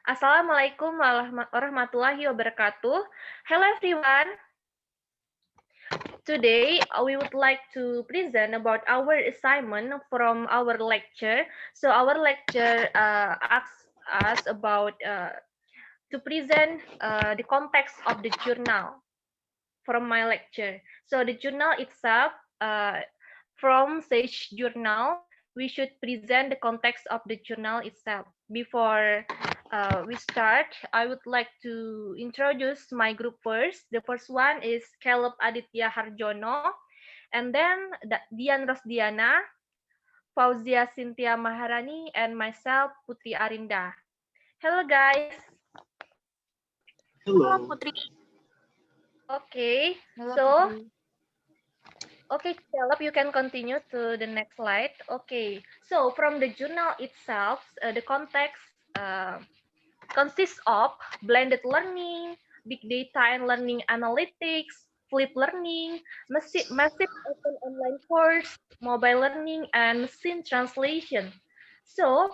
Assalamualaikum warahmatullahi wabarakatuh. Hello everyone. Today we would like to present about our assignment from our lecture. So our lecture asks us about to present the context of the journal from my lecture. So the journal itself, from Sage Journal, we should present the context of the journal itself. Before we start, I would like to introduce my group first. The first one is Caleb Aditya Harjono, and then Dian Rosdiana, Fauzia Cynthia Maharani, and myself, Putri Arinda. Hello guys. Hello. Putri. Okay, Halo, so Putri. okay, Caleb, you can continue to the next slide. Okay, so from the journal itself, the context consists of blended learning, big data and learning analytics, flip learning, massive open online course, mobile learning, and machine translation. So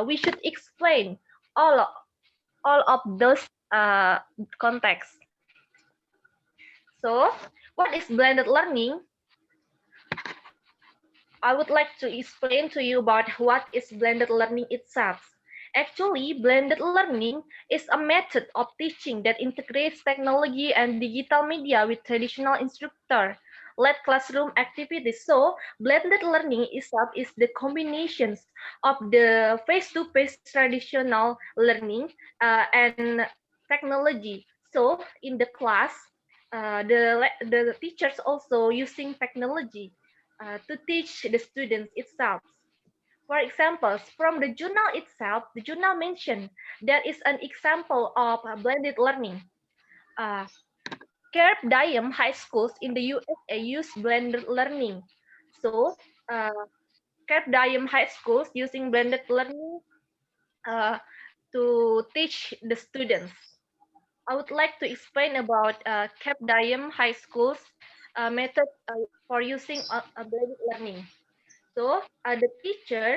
we should explain all all of those contexts. So what is blended learning? I would like to explain to you about what is blended learning itself. Actually, blended learning is a method of teaching that integrates technology and digital media with traditional instructor-led classroom activities. So, blended learning itself is the combinations of the face-to-face traditional learning and technology. So, in the class, the teachers also using technology to teach the students itself. For example, from the journal itself, the journal mentioned there is an example of blended learning. Uh, Carp Diem high schools in the USA use blended learning. So, uh, Carp Diem high schools using blended learning uh, to teach the students. I would like to explain about Cap Diem High School's method for using a blended learning. So the teacher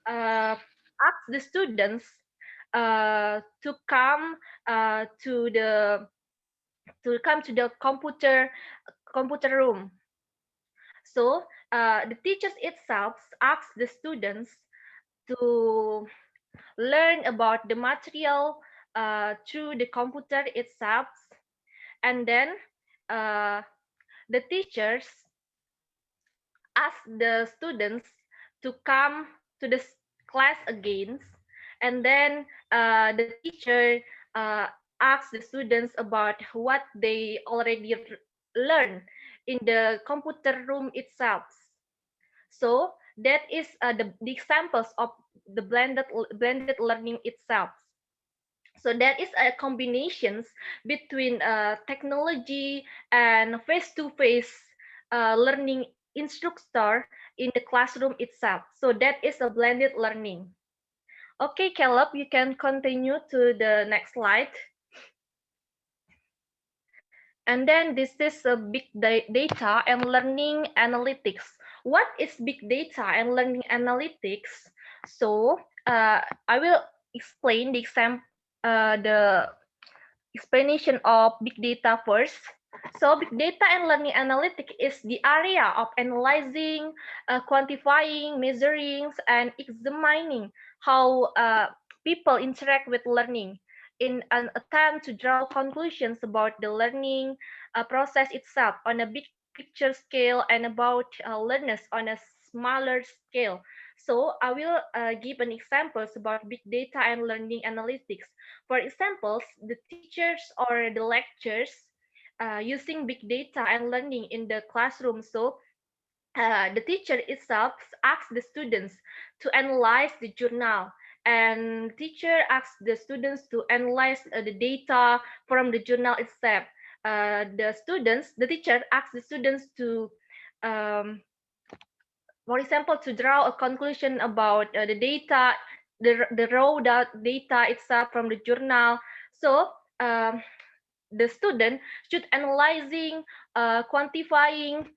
asked the students to come to the computer room. So the teachers itself asked the students to learn about the material through the computer itself, and then uh, the teachers ask the students to come to the class again, and then the teacher uh, asks the students about what they already learned in the computer room itself. So that is the examples of the blended learning itself. So that is a combinations between technology and face-to-face learning instructor in the classroom itself. So that is a blended learning. Okay, Caleb, you can continue to the next slide. And then this is a big data and learning analytics. What is big data and learning analytics? So I will explain the explanation of big data first. So big data and learning analytics is the area of analyzing, quantifying, measuring, and examining how people interact with learning in an attempt to draw conclusions about the learning process itself on a big picture scale and about learners on a smaller scale. So I will give an examples about big data and learning analytics. For examples, the teachers or the lectures using big data and learning in the classroom. So the teacher itself asks the students to analyze the journal, and teacher asks the students to analyze the data from the journal itself. The teacher asks the students to um, for example, to draw a conclusion about the data, the raw data itself from the journal. So the student should analyzing, quantifying,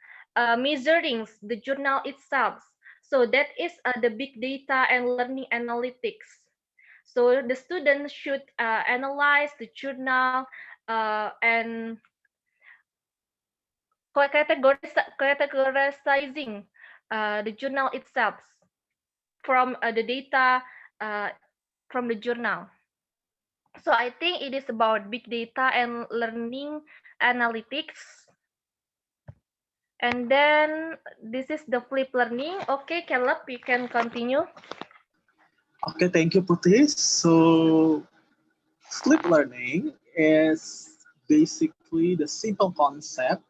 measuring the journal itself. So that is the big data and learning analytics. So the student should analyze the journal and categorizing the journal itself from the data uh, from the journal. So I think it is about big data and learning analytics. And then this is the flip learning. Okay, Caleb, you can continue. Okay, thank you, Putri. So, flip learning is basically the simple concept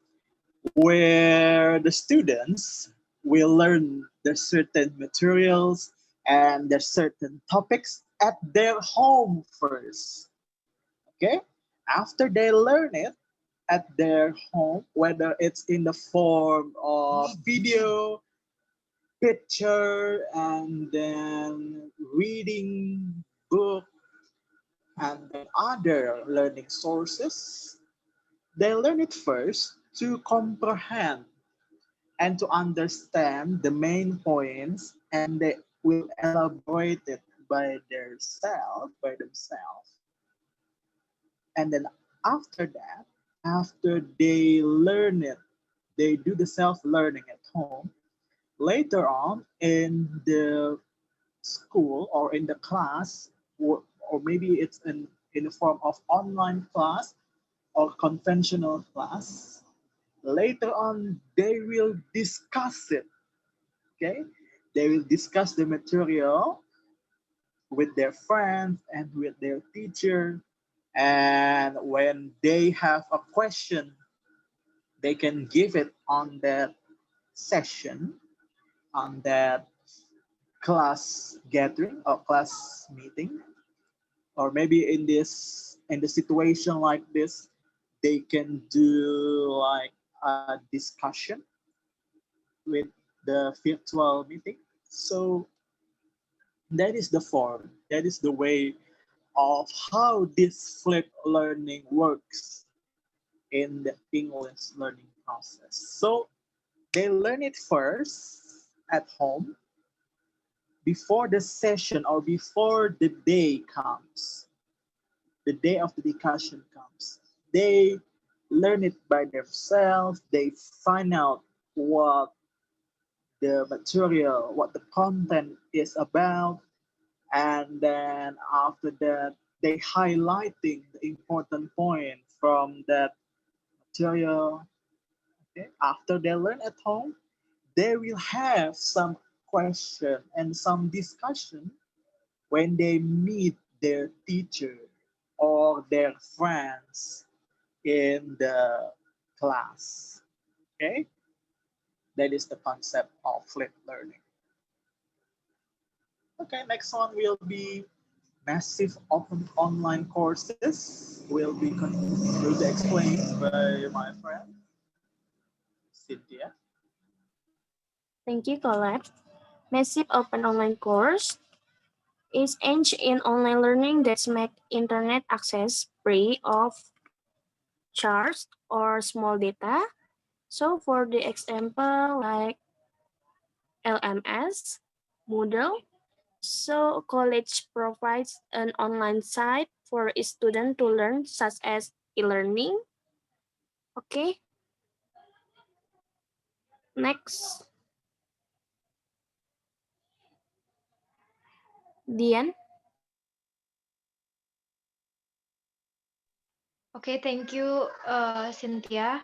where the students will learn the certain materials and the certain topics at their home first. Okay, after they learn it at their home, whether it's in the form of video, picture, and then reading book, and then other learning sources, they learn it first to comprehend and to understand the main points, and they will elaborate it by themselves. And then after that, after they learn it, they do the self-learning at home. Later on in the school or in the class, or maybe it's in the form of online class or conventional class, later on they will discuss it. Okay, they will discuss the material with their friends and with their teacher, and when they have a question, they can give it on that session, on that class gathering or class meeting, or maybe in the situation like this, they can do like a discussion with the virtual meeting. So that is the form, that is the way of how this flip learning works in the English learning process. So they learn it first at home before the session or before the day comes, the day of the discussion comes. They learn it by themselves, they find out what the material, what the content is about, and then after that, they highlighting the important point from that material. Okay? After they learn at home, they will have some question and some discussion when they meet their teacher or their friends in the class. Okay, that is the concept of flip learning. Okay, next one will be massive open online courses. Will be explained by my friend Cynthia. Thank you, Colette. Massive open online course is aimed in online learning that make internet access free of charge or small data. So for the example like LMS, Moodle, so college provides an online site for a student to learn such as e-learning. Okay, next, Dian. Okay, thank you, Cynthia.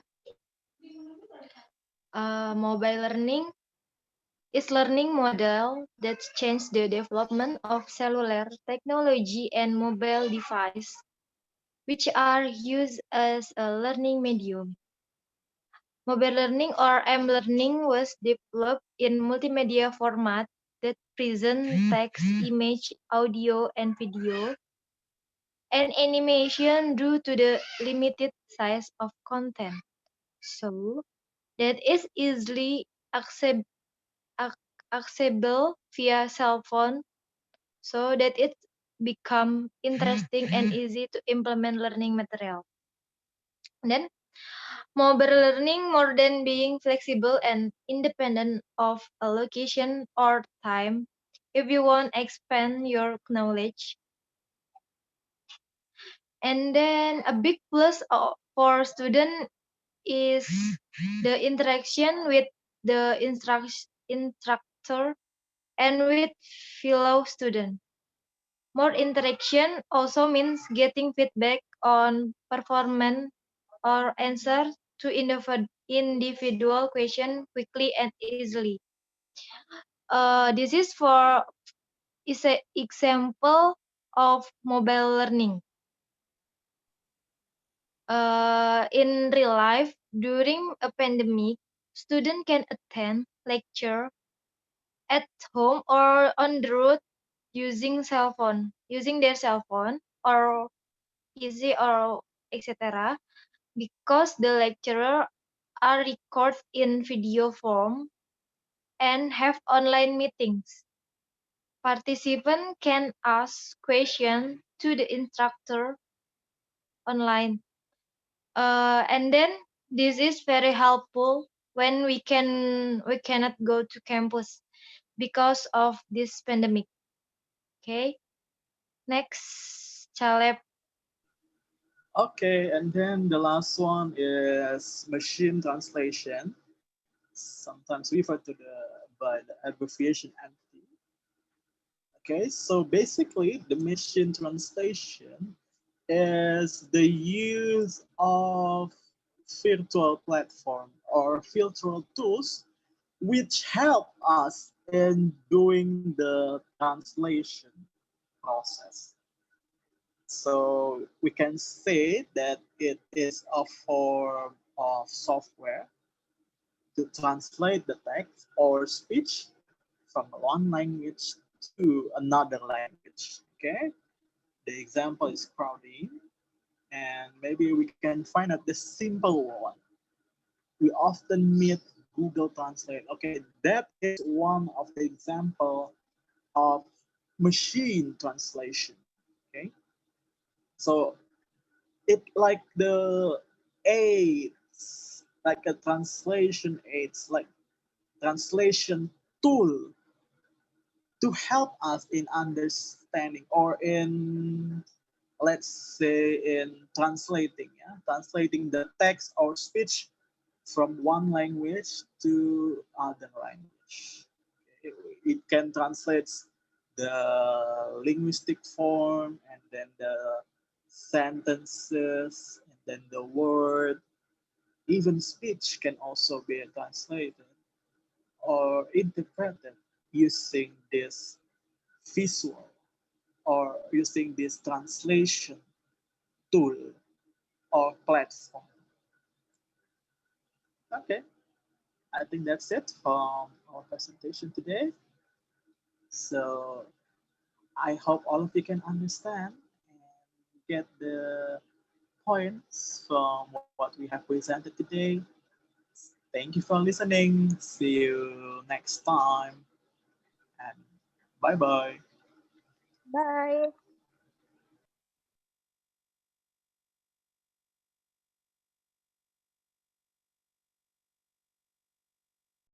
Mobile learning is learning model that changed the development of cellular technology and mobile device, which are used as a learning medium. Mobile learning or M-learning was developed in multimedia format that present text, image, audio, and video, and animation due to the limited size of content. So that is easily accessible via cell phone, so that it become interesting and easy to implement learning material. Then mobile learning, more than being flexible and independent of a location or time, if you want to expand your knowledge, And then a big plus for student is the interaction with the instructor and with fellow student. More interaction also means getting feedback on performance or answer to individual question quickly and easily. This is an example of mobile learning. In real life, during a pandemic, students can attend lecture at home or on the road using their cell phone or PC or etc. Because the lecturer are recorded in video form and have online meetings. Participants can ask questions to the instructor online. And then this is very helpful when we cannot go to campus because of this pandemic. Okay, next, Caleb. Okay, and then the last one is machine translation, sometimes referred to by the abbreviation MT. Okay, so basically the machine translation is the use of virtual platform or virtual tools which help us in doing the translation process. So we can say that it is a form of software to translate the text or speech from one language to another language. Okay, the example is crowding, and maybe we can find out the simple one. We often meet Google Translate. Okay, that is one of the example of machine translation. Okay, so it like the aids, like a translation aids, like translation tool to help us in understanding or in, let's say, in translating, yeah, translating the text or speech from one language to other language. It can translate the linguistic form and then the sentences and then the word. Even speech can also be translated or interpreted using this visual or using this translation tool or platform. Okay, I think that's it from our presentation today. So I hope all of you can understand and get the points from what we have presented today. Thank you for listening. See you next time and bye bye. Bye.